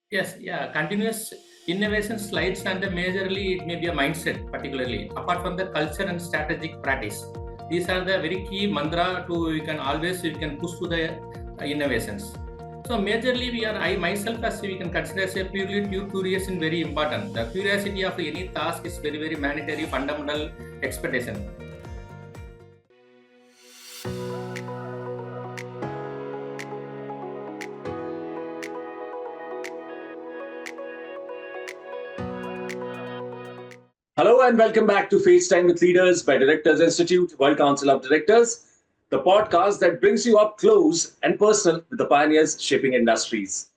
Yes, yeah, continuous innovation slides and majorly it may be a mindset, particularly apart from the culture and strategic practice. These are the very key mantra to you can push to the innovations. So majorly I myself as we can consider as a purely curious and very important. The curiosity of any task is very mandatory fundamental expectation. Hello and welcome back to FaceTime with Leaders by DirectorsInstitute, World Council of Directors, the podcast that brings you up close and personal with the pioneers shaping industries.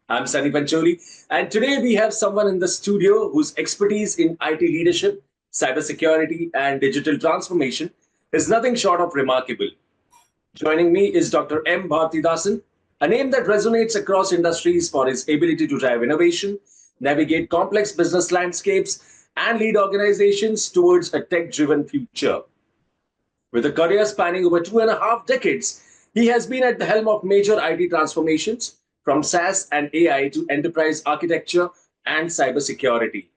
I'm Sunny Pancholi, and today we have someone in the studio whose expertise in IT leadership, cybersecurity, and digital transformation is nothing short of remarkable. Joining me is Dr. M. Bharathidasan, a name that resonates across industries for his ability to drive innovation, navigate complex business landscapes, and lead organizations towards a tech-driven future. With a career spanning over 2.5 decades, he has been at the helm of major IT transformations, from SaaS and AI to enterprise architecture and cybersecurity.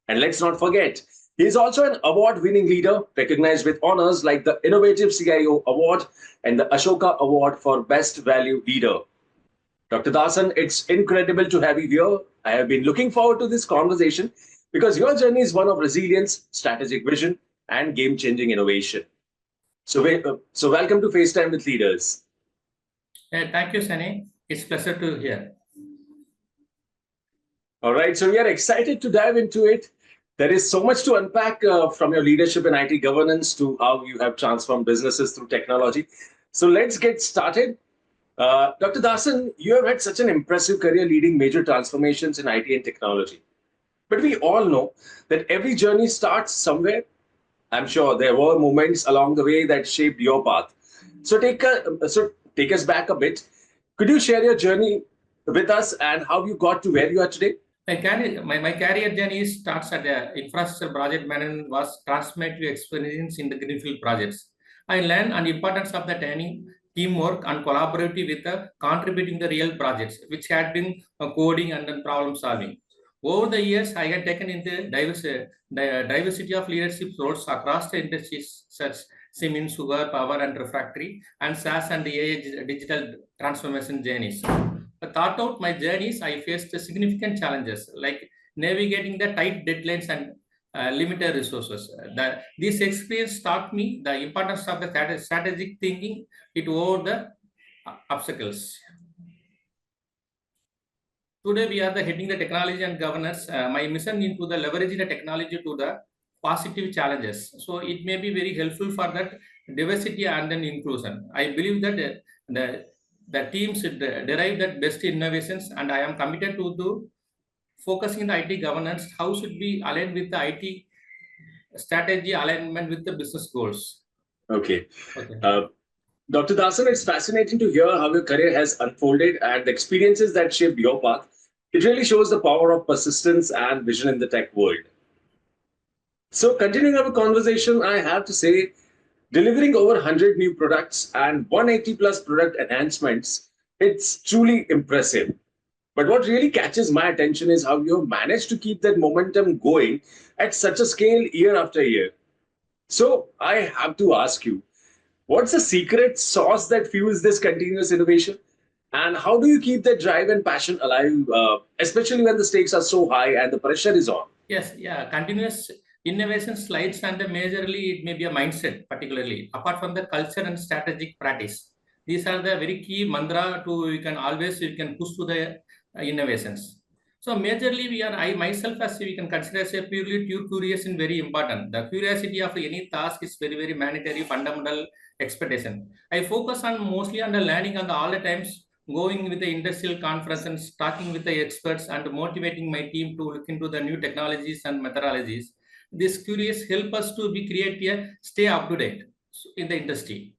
And let's not forget, he is also an award-winning leader recognized with honors like the Innovative CIO Award and the Ashoka Award for Best Value Leader. Dr. Dasan, it's incredible to have you here. I have been looking forward to this conversation because your journey is one of resilience, strategic vision, and game-changing innovation. So welcome to FaceTime with Leaders. Thank you, Sunny. It's a pleasure to hear. All right, so we are excited to dive into it. There is so much to unpack from your leadership in IT governance to how you have transformed businesses through technology. So let's get started. Dr. Dasan, you have had such an impressive career leading major transformations in IT and technology. But we all know that every journey starts somewhere. I'm sure there were moments along the way that shaped your path. So take us back a bit. Could you share your journey with us and how you got to where you are today? My career journey starts at the infrastructure project management was transformative experience in the greenfield projects. I learned an importance of the teamwork and collaborative with contributing the real projects, which had been coding and then problem solving. Over the years, I had taken in the diversity of leadership roles across the industries such cement, sugar, power and refractory, and SaaS and AI digital transformation journeys. Thought out my journeys, I faced significant challenges like navigating the tight deadlines and limited resources. This experience taught me the importance of the strategic thinking it over the obstacles. Today, we are heading the technology and governance. My mission into the leveraging the technology to the positive challenges. So it may be very helpful for that diversity and then inclusion. I believe that the team should derive that best innovations, and I am committed to focusing the IT governance. How should we align with the IT strategy alignment with the business goals? Okay. Dr. Dasan, it's fascinating to hear how your career has unfolded and the experiences that shaped your path. It really shows the power of persistence and vision in the tech world. So, continuing our conversation, I have to say, delivering over 100 new products and 180 plus product enhancements, it's truly impressive. But what really catches my attention is how you have managed to keep that momentum going at such a scale year after year. So, I have to ask you, what's the secret sauce that fuels this continuous innovation? And how do you keep that drive and passion alive, especially when the stakes are so high and the pressure is on? Yes, yeah, continuous innovation slides and majorly it may be a mindset, particularly apart from the culture and strategic practice. These are the very key mantra to you can push to the innovations. So majorly I myself as we can consider as a purely curious and very important. The curiosity of any task is very mandatory fundamental expectation. I focus on mostly on the learning on the all the times, going with the industrial conferences, talking with the experts and motivating my team to look into the new technologies and methodologies. This curious help us to be creative, stay up to date in the industry.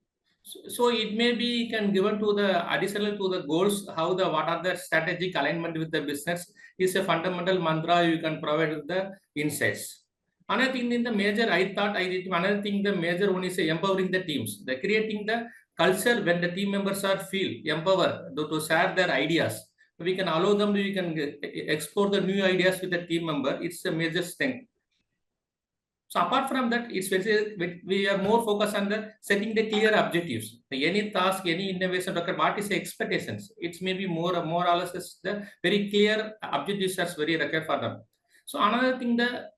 So it may be can given to the additional to the goals, how the what are the strategic alignment with the business is a fundamental mantra you can provide with the insights. Another thing in the major, I thought I did another thing the major one is empowering the teams, the creating the culture when the team members are feel empowered to share their ideas. we can allow them to, we can explore the new ideas with the team member. It's a major strength. So apart from that, we are more focused on the setting the clear objectives. Any task, any innovation, what is the expectations? It's maybe more or less the very clear objectives that's very required for them. So another thing, the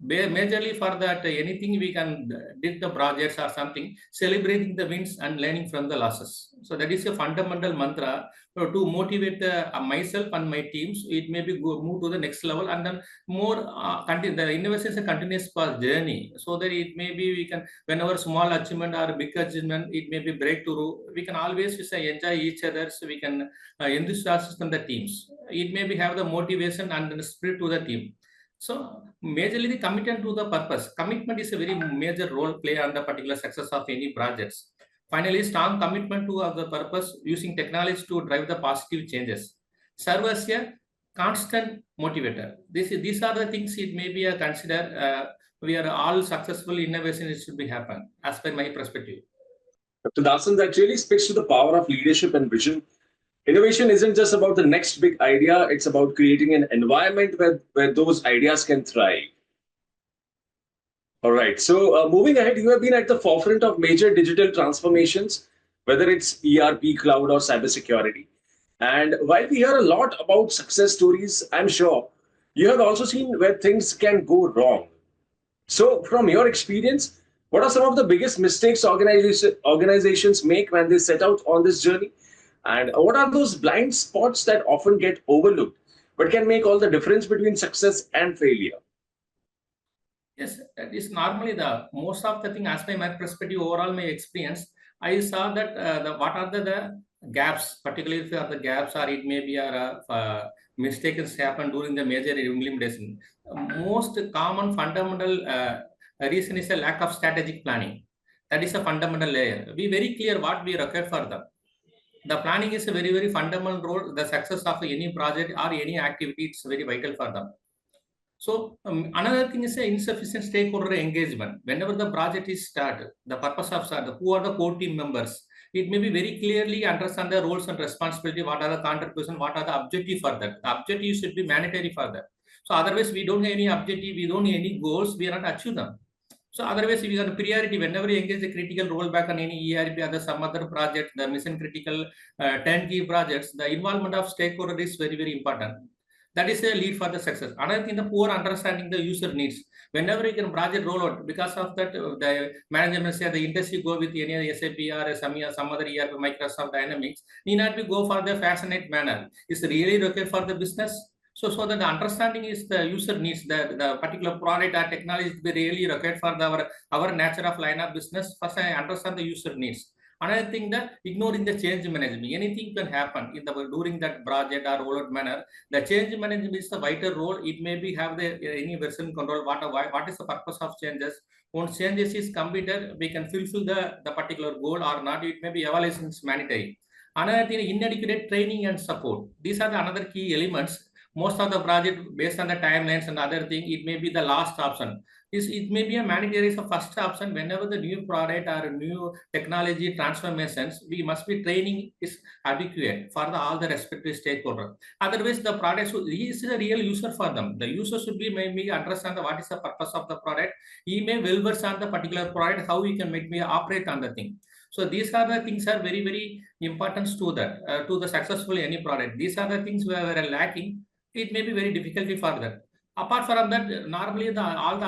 majorly for that, anything we can did the projects or something, celebrating the wins and learning from the losses. So that is a fundamental mantra to motivate myself and my teams. It may be move to the next level, and then more the innovation is a continuous path journey. So that it may be we can, whenever small achievement or big achievement, it may be breakthrough. We can always enjoy each other. So we can enthusiasm the teams. It may be have the motivation and the spirit to the team. So majorly the commitment to the purpose. Commitment is a very major role play on the particular success of any projects. Finally, strong commitment to the purpose using technology to drive the positive changes. Serve as a constant motivator. These are the things it may be a consider. We are all successful innovation. It should be happen as per my perspective. Dr. Dasan, that really speaks to the power of leadership and vision. Innovation isn't just about the next big idea, it's about creating an environment where those ideas can thrive. All right, so moving ahead, you have been at the forefront of major digital transformations, whether it's ERP, cloud, or cybersecurity. And while we hear a lot about success stories, I'm sure you have also seen where things can go wrong. So, from your experience, what are some of the biggest mistakes organizations make when they set out on this journey? And what are those blind spots that often get overlooked, but can make all the difference between success and failure? Yes, that is normally the most of the thing. As by my perspective, overall my experience, I saw that what are the gaps, particularly if the gaps or it may be mistakes happen during the major implementation. Most common fundamental reason is a lack of strategic planning. That is a fundamental layer. Be very clear what we require for them. The planning is a very, very fundamental role. The success of any project or any activity is very vital for them. So another thing is insufficient stakeholder engagement. Whenever the project is started, the purpose of start, who are the core team members, it may be very clearly understand the roles and responsibility, what are the contribution, what are the objective for that. The objective should be mandatory for that. So otherwise we don't have any objective, we don't have any goals, we are not achieve them. So otherwise, if you have a priority, whenever you engage a critical rollback on any ERP or some other project, the mission critical turnkey projects, the involvement of stakeholder is very, very important. That is a lead for the success. Another thing, the poor understanding the user needs. Whenever you can project rollout, because of that, the management say the industry go with any SAP or some other ERP, Microsoft Dynamics, need not be go for the fascinating manner. Is really required for the business. So that the understanding is the user needs, the particular product or technology to be really required for our nature of line of business. First, I understand the user needs. Another thing, the ignoring the change management. Anything can happen during that project or rollout manner. The change management is the vital role. It may be have any version control. What is the purpose of changes? Once changes is completed, we can fulfill the particular goal or not. It may be evaluation is mandatory. Another thing, inadequate training and support. These are the another key elements. Most of the project based on the timelines and other thing, it may be the last option. It may be a mandatory first option. Whenever the new product or new technology transformations, we must be training is adequate for all the respective stakeholders. Otherwise, the product is a real user for them. The user should be maybe understand what is the purpose of the product. He may well verse on the particular product, how he can make me operate on the thing. So these are the things are very, very important to that to the successful any product. These are the things where we are lacking. It may be very difficult for that. Apart from that, normally all the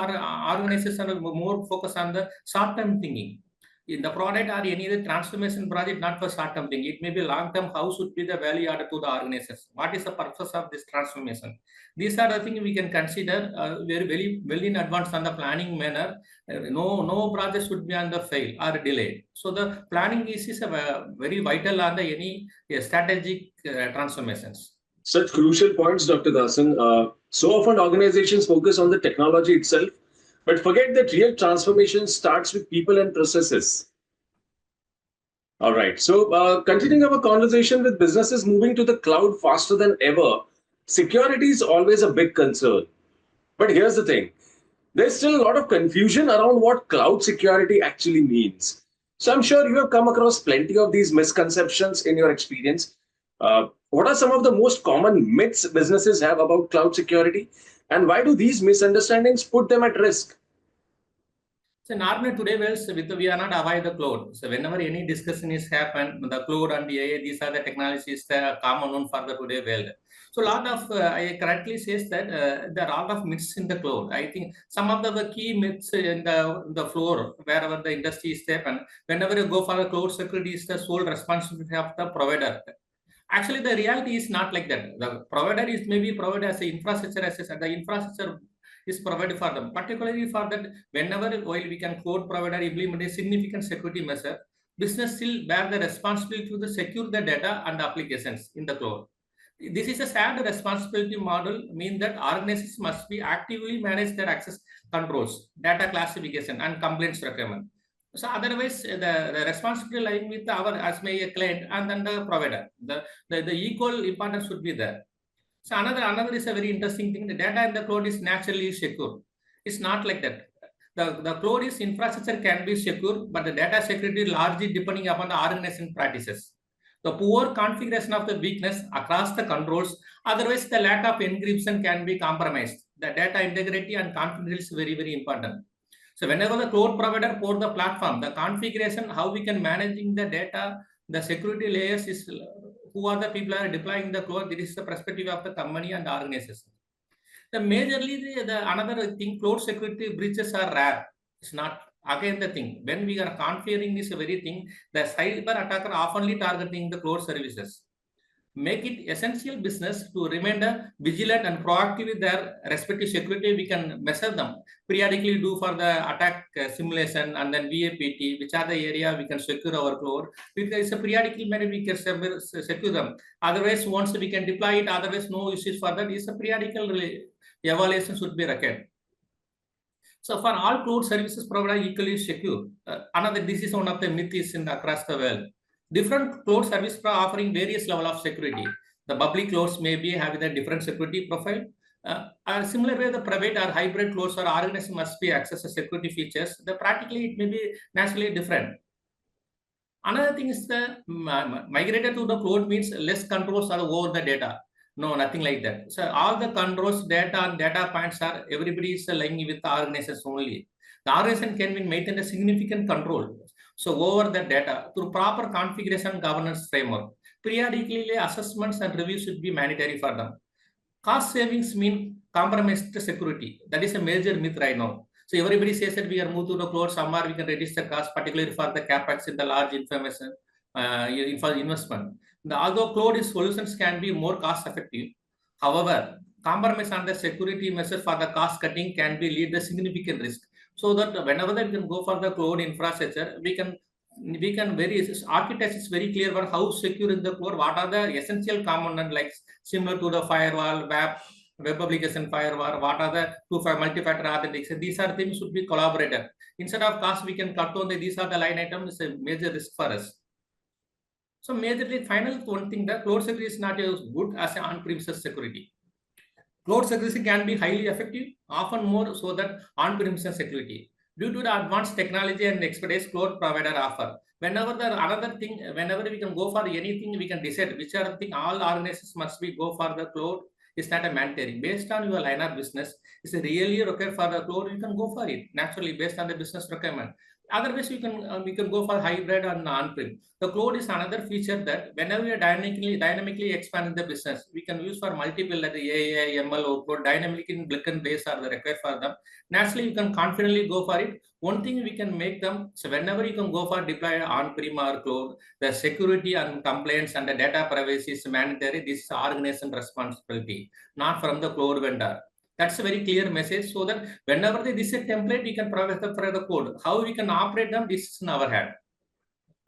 organizations are more focused on the short-term thinking. In the product or any other transformation project, not for short-term thinking. It may be long-term. How should be the value added to the organization? What is the purpose of this transformation? These are the things we can consider very well in advance on the planning manner. No project should be on the fail or delay. So the planning is very vital on the any strategic transformations. Such crucial points, Dr. Dasan. So often organizations focus on the technology itself, but forget that real transformation starts with people and processes. All right. So continuing our conversation with businesses moving to the cloud faster than ever, security is always a big concern. But here's the thing. There's still a lot of confusion around what cloud security actually means. So I'm sure you have come across plenty of these misconceptions in your experience. What are some of the most common myths businesses have about cloud security, and why do these misunderstandings put them at risk? So normally today, well, we are not avoid the cloud. So whenever any discussion is happen, the cloud and the AI, these are the technologies that are common one for the today world. So a lot of, I correctly says that there are a lot of myths in the cloud. I think some of the key myths in the floor, wherever the industry is happen, whenever you go for the cloud security is the sole responsibility of the provider. Actually, the reality is not like that. The provider is maybe provided as a infrastructure as the infrastructure is provided for them. Particularly for that, whenever while we can cloud provider implement a significant security measure, business still bear the responsibility to secure the data and applications in the cloud. This is a sad responsibility model, mean that organizations must be actively manage their access controls, data classification, and complaints requirement. So otherwise, the responsibility lying with our as my client and then the provider. The equal importance should be there. So another is a very interesting thing. The data in the cloud is naturally secure. It's not like that. The cloud is infrastructure can be secure, but the data security largely depending upon the organization practices. The poor configuration of the weakness across the controls, otherwise the lack of encryption can be compromised. The data integrity and confidentiality is very, very important. So whenever the cloud provider for the platform, the configuration, how we can managing the data, the security layers is who are the people are deploying the cloud. This is the perspective of the company and the organization. The majorly the another thing, cloud security breaches are rare. It's not again the thing. When we are configuring this very thing, the cyber attacker oftenly targeting the cloud services. Make it essential business to remain vigilant and proactive with their respective security. We can measure them periodically, do for the attack simulation and then VAPT, which are the area we can secure our cloud. Because periodically maybe we can secure them. Otherwise, once we can deploy it, otherwise no issues for that. Is a periodical evaluation should be required. So for all cloud services provided equally secure. This is one of the myths in across the world. Different cloud service are offering various level of security. The public clouds may be having a different security profile. Similar way, the private or hybrid clouds or organization must be access security features. The practically it may be naturally different. Another thing is the migrated to the cloud means less controls are over the data. No, nothing like that. So all the controls, data and data points are everybody is lying with the organizations only. The organization can be maintain a significant control. So over the data through proper configuration governance framework. Periodically assessments and reviews should be mandatory for them. Cost savings mean compromised security. That is a major myth right now. So everybody says that we are moved to the cloud, somewhere we can reduce the cost, particularly for the capex in the large information investment. Although cloud solutions can be more cost effective, however, compromise on the security measures for the cost cutting can be lead to significant risk. So that whenever we can go for the cloud infrastructure, we can architecture is very clear about how secure in the cloud, what are the essential components like similar to the firewall, web application firewall, what are the multi-factor authentication. These are things should be collaborated. Instead of cost, we can cut on these are the line items, is a major risk for us. So majorly, final one thing, the cloud security is not as good as an on-premises security. Cloud security can be highly effective, often more so than on-premises security. Due to the advanced technology and expertise cloud provider offer. Whenever we can go for anything, we can decide which are the thing all organizations must be go for the cloud. It's not a mandatory. Based on your line of business, is really required for the cloud, you can go for it naturally based on the business requirement. Otherwise, we can go for hybrid and on-prem. The cloud is another feature that whenever we are dynamically expanding the business, we can use for multiple like the AI, ML, or cloud dynamically in click and base are the required for them. Naturally, you can confidently go for it. One thing we can make them, so whenever you can go for deploy on-prem or cloud, the security and compliance and the data privacy is mandatory. This is organization responsibility, not from the cloud vendor. That's a very clear message so that whenever this is a template, we can provide the code. How we can operate them, this is in our hand.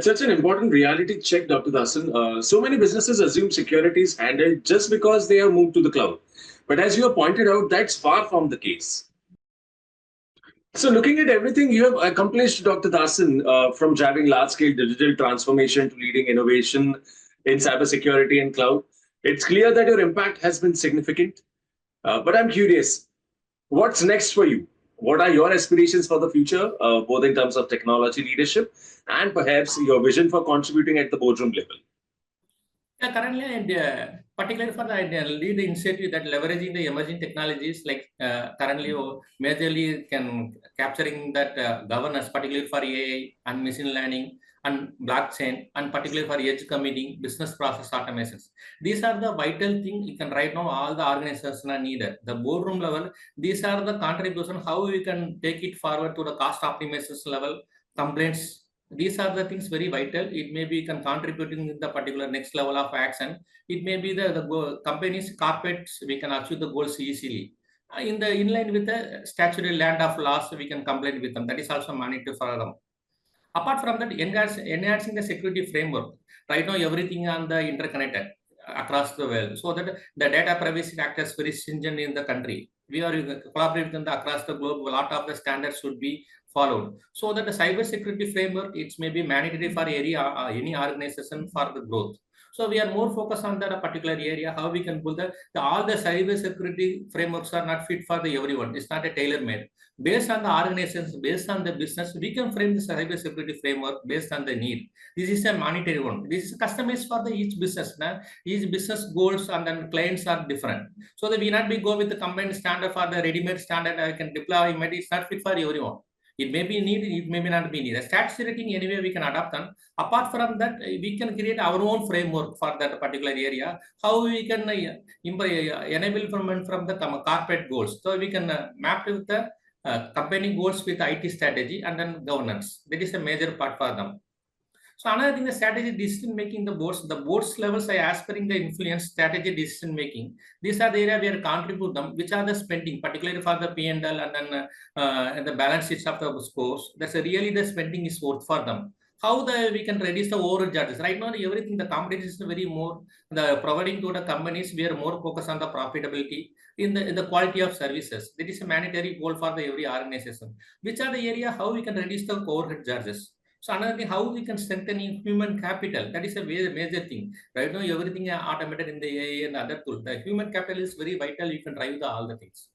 Such an important reality check, Dr. Dasan. So many businesses assume security is handled just because they have moved to the cloud. But as you have pointed out, that's far from the case. So looking at everything you have accomplished, Dr. Dasan, from driving large-scale digital transformation to leading innovation in cybersecurity and cloud, it's clear that your impact has been significant. But I'm curious, what's next for you? What are your aspirations for the future, both in terms of technology leadership and perhaps your vision for contributing at the boardroom level? Currently, and particularly for the lead initiative that leveraging the emerging technologies like currently majorly can capturing that governance, particularly for AI and machine learning and blockchain, and particularly for edge computing, business process automations. These are the vital thing you can right now all the organizations are needed. The boardroom level, these are the contribution how we can take it forward to the cost optimization level, complaints. These are the things very vital. It may be can contributing in the particular next level of action. It may be the company's corporates, we can achieve the goals easily. In the inline with the statutory land of laws, we can complain with them. That is also monitored for them. Apart from that, enhancing the security framework. Right now, everything on the interconnected across the world, so that the data privacy act is very stringent in the country. We are collaborating across the globe. A lot of the standards should be followed, so that the cybersecurity framework it may be mandatory for any organization for the growth. So we are more focused on that particular area, how we can build all the cybersecurity frameworks are not fit for the everyone. It's not a tailor-made. Based on the organizations, based on the business, we can frame the cybersecurity framework based on the need. This is a monetary one. This is customized for the each business. Each business goals and then clients are different. So that we not be go with the combined standard for the ready-made standard. I can deploy immediately. It's not fit for everyone. It may be needed, it may be not be needed. Stats rating anyway we can adapt them. Apart from that, we can create our own framework for that particular area. How we can enable improvement from the corporate goals. So we can map with the company goals with IT strategy and then governance. That is a major part for them. So another thing, the strategy decision making, the boards levels are aspiring the influence strategy decision making. These are the area where contribute them, which are the spending, particularly for the P&L and then the balance sheets of the scores. That's really the spending is worth for them. How we can reduce the overhead charges. Right now, everything the competition is very more the providing to the companies. We are more focused on the profitability in the quality of services. That is a mandatory goal for the every organization. Which are the area how we can reduce the overhead charges. So another thing, how we can strengthen human capital. That is a major thing. Right now, everything is automated in the AI and other tools. The human capital is very vital. You can drive all the things.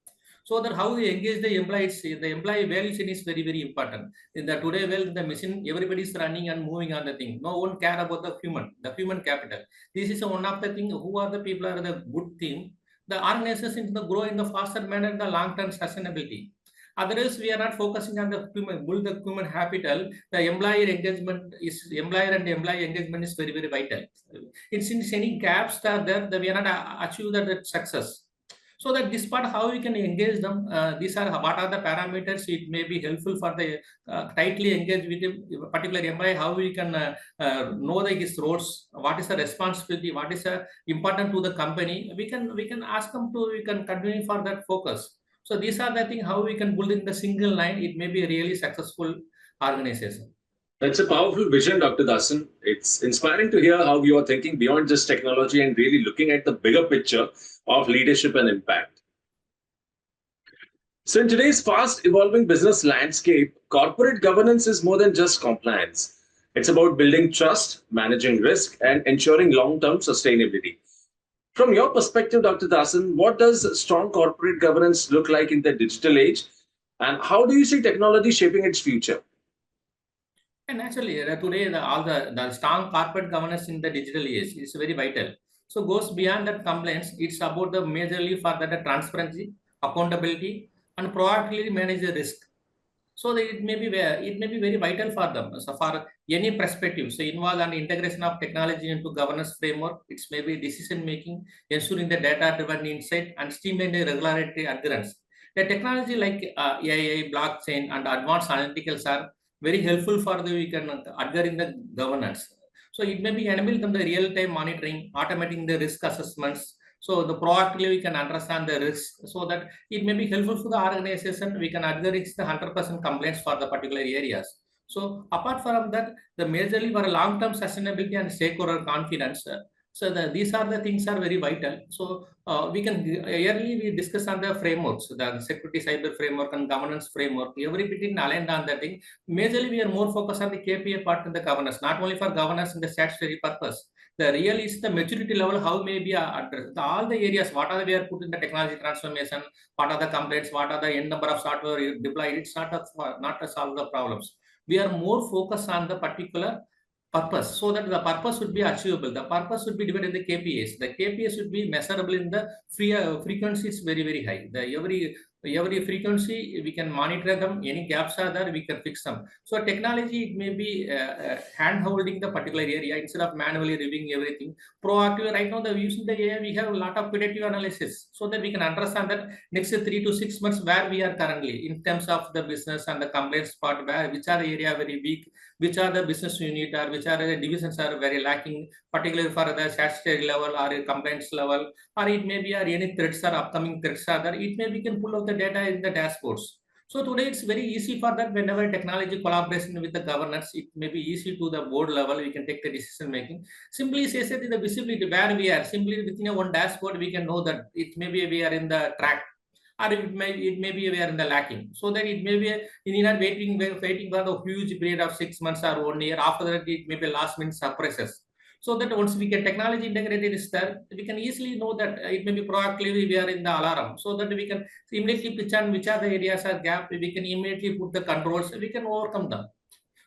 So that how we engage the employees, the employee value chain is very, very important. In the today, well, the machine, everybody is running and moving on the thing. No one care about the human capital. This is one of the thing. Who are the people are the good thing. The organization grow in the faster manner, the long-term sustainability. Otherwise, we are not focusing on the build the human capital. The employer engagement is employer and employee engagement is very, very vital. Since any gaps are there, we are not achieve that success. So that this part, how we can engage them, these are what are the parameters. It may be helpful for the tightly engage with a particular employee. How we can know his roles, what is the responsibility, what is important to the company. We can ask them to. We can continue for that focus. So these are the things how we can build in the single line. It may be a really successful organization. That's a powerful vision, Dr. Dasan. It's inspiring to hear how you are thinking beyond just technology and really looking at the bigger picture of leadership and impact. So in today's fast evolving business landscape, corporate governance is more than just compliance. It's about building trust, managing risk, and ensuring long-term sustainability. From your perspective, Dr. Dasan, what does strong corporate governance look like in the digital age? And how do you see technology shaping its future? And actually, today, all the strong corporate governance in the digital age is very vital. So goes beyond that compliance. It's about the majorly for the transparency, accountability, and proactively manage the risk. So it may be very vital for them. So for any perspective, so involve an integration of technology into governance framework. It's maybe decision making, ensuring the data-driven insight, and streamlining the regulatory adherence. The technology like AI, blockchain, and advanced analyticals are very helpful for the we can adhere in the governance. So it may be enable them the real-time monitoring, automating the risk assessments. So the proactively we can understand the risk, so that it may be helpful for the organization. We can adhere the 100% complaints for the particular areas. So apart from that, the majorly for long-term sustainability and stakeholder confidence. So these are the things are very vital. So we can yearly we discuss on the frameworks, the security cyber framework and governance framework. Everything aligned on that thing. Majorly we are more focused on the KPI part of the governance, not only for governance in the statutory purpose. The real is the maturity level, how may be addressed. All the areas, what are we are put in the technology transformation, what are the complaints, what are the end number of software deployed. It's not to solve the problems. We are more focused on the particular purpose, so that the purpose would be achievable. The purpose would be divided in the KPIs. The KPIs would be measurable in the frequency is very high. The every frequency we can monitor them. Any gaps are there, we can fix them. So technology, it may be hand holding the particular area instead of manually reviewing everything. Proactive. Right now, the using the AI, we have a lot of predictive analysis, so that we can understand that next 3 to 6 months where we are currently in terms of the business and the compliance part, where which are the area very weak, which are the business unit or which are the divisions are very lacking, particularly for the statutory level or a compliance level, or it may be or any threats or upcoming threats are there. It may we can pull out the data in the dashboards. So today it's very easy for that. Whenever technology collaboration with the governance, it may be easy to the board level. We can take the decision making. Simply say that the visibility where we are, simply within a one dashboard, we can know that it may be we are in the track, or it may be we are in the lacking. So that it may be in not waiting for the huge period of 6 months or 1 year. After that, it may be last minute surprises. So that once we get technology integrated is there, we can easily know that it may be proactively we are in the alarm, so that we can immediately pitch on which are the areas are gap. We can immediately put the controls. We can overcome them.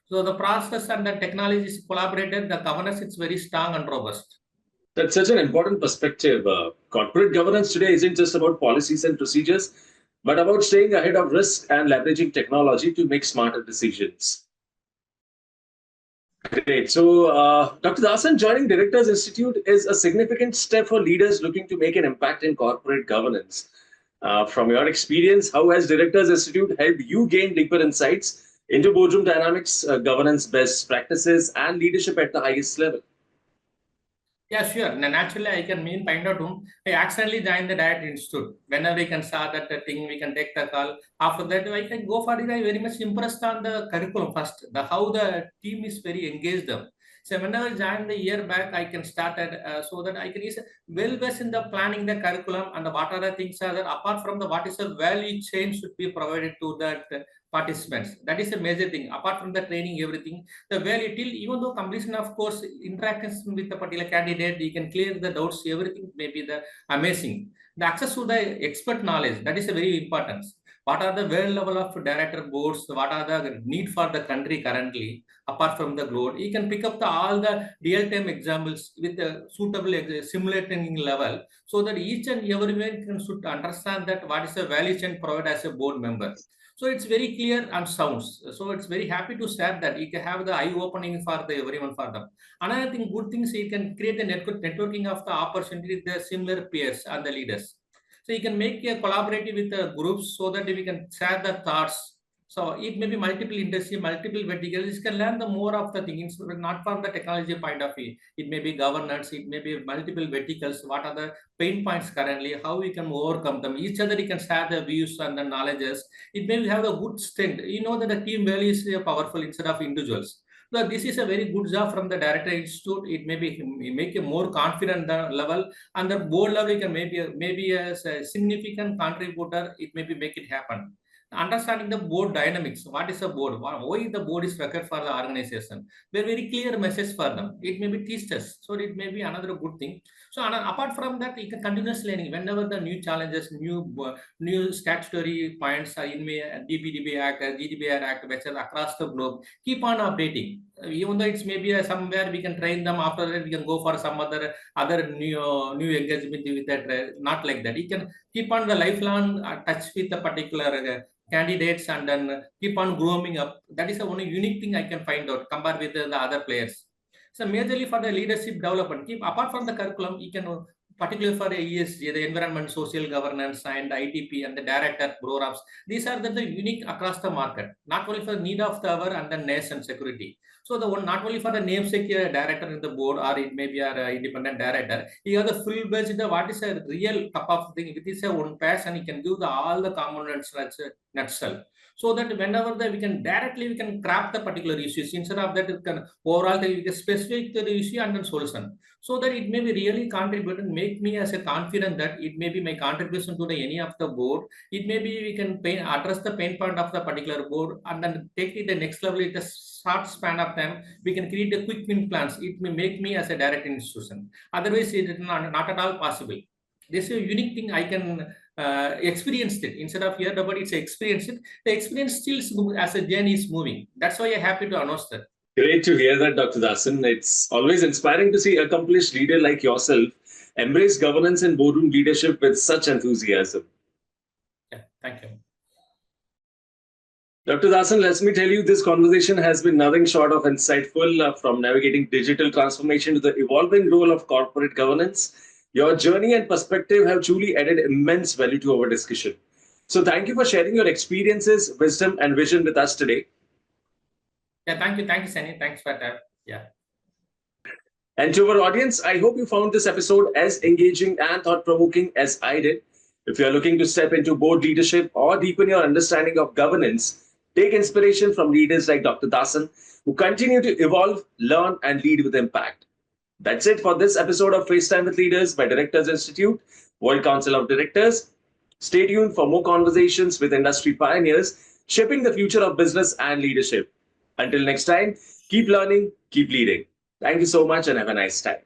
So the process and the technology is collaborated. The governance is very strong and robust. That's such an important perspective. Corporate governance today isn't just about policies and procedures, but about staying ahead of risk and leveraging technology to make smarter decisions. Great. So, Dr. Dasan, joining Directors Institute is a significant step for leaders looking to make an impact in corporate governance. From your experience, how has Directors Institute helped you gain deeper insights into boardroom dynamics, governance best practices, and leadership at the highest level? Yeah, sure. Naturally, I can find out whom. I accidentally joined the Director Institute. Whenever we can start that thing, we can take the call. After that, I can go for it. I very much impressed on the curriculum first, the how the team is very engaged. So whenever I joined the year back, I can start at so that I can use well versed in the planning the curriculum and what are the things are that apart from the what is the value chain should be provided to that participants. That is a major thing. Apart from the training, everything, the value till even though completion, of course, interactions with the particular candidate, you can clear the doubts, everything may be the amazing. The access to the expert knowledge, that is a very important. What are the world level of director boards? What are the need for the country currently? Apart from the globe, you can pick up all the real-time examples with a suitable simulating level, so that each and everyone can should understand that what is the value chain provided as a board member. So it's very clear and sounds. So it's very happy to share that you can have the eye opening for the everyone for them. Another thing, good things, you can create the networking of the opportunity with the similar peers and the leaders. So you can make a collaborative with the groups, so that we can share the thoughts. So it may be multiple industry, multiple verticals. You can learn the more of the things, not from the technology point of view. It may be governance, it may be multiple verticals. What are the pain points currently? How we can overcome them? Each other you can share the views and the knowledges. It may have a good strength. You know that the team value is powerful instead of individuals. So this is a very good job from the Director Institute. It may be make a more confident level, and the board level you can maybe as a significant contributor. It may be make it happen. Understanding the board dynamics. What is a board? Why the board is required for the organization? They're very clear message for them. It may be teach us. So it may be another good thing. So apart from that, you can continuous learning. Whenever the new challenges, new statutory points are in DPDB Act, GDPR Act, which are across the globe, keep on updating. Even though it's maybe somewhere we can train them, after that we can go for some other new engagement with that. Not like that. You can keep on the lifelong touch with the particular candidates, and then keep on grooming up. That is the only unique thing I can find out compared with the other players. So majorly for the leadership development, apart from the curriculum, you can particularly for the ESG, the environment, social governance, and ITP, and the director programs. These are the unique across the market, not only for the need of the hour and the nation security. So the one not only for the namesake director in the board, or it may be our independent director, you have the full based the what is a real cup of thing. It is a one passion, you can do all the components nutshell. So that whenever we can directly craft the particular issues, instead of that it can overall we can specific the issue and then solution. So that it may be really contribute and make me as a confident that it may be my contribution to the any of the board. It may be we can address the pain point of the particular board, and then take it the next level. It is short span of time, we can create a quick win plans. It may make me as a direct institution. Otherwise, it is not at all possible. This is a unique thing I can experienced it instead of heard about it. It's experienced it. The experience still as a journey is moving. That's why I'm happy to announce that. Great to hear that, Dr. Dasan. It's always inspiring to see an accomplished leader like yourself embrace governance and boardroom leadership with such enthusiasm. Yeah, thank you. Dr. Dasan, let me tell you, this conversation has been nothing short of insightful from navigating digital transformation to the evolving role of corporate governance. Your journey and perspective have truly added immense value to our discussion. So, thank you for sharing your experiences, wisdom, and vision with us today. Yeah, thank you, Sunny. Thanks for that. Yeah. And to our audience, I hope you found this episode as engaging and thought-provoking as I did. If you are looking to step into board leadership or deepen your understanding of governance, take inspiration from leaders like Dr. Dasan, who continue to evolve, learn, and lead with impact. That's it for this episode of FaceTime with Leaders by Directors Institute, World Council of Directors. Stay tuned for more conversations with industry pioneers shaping the future of business and leadership. Until next time, keep learning, keep leading. Thank you so much and have a nice time.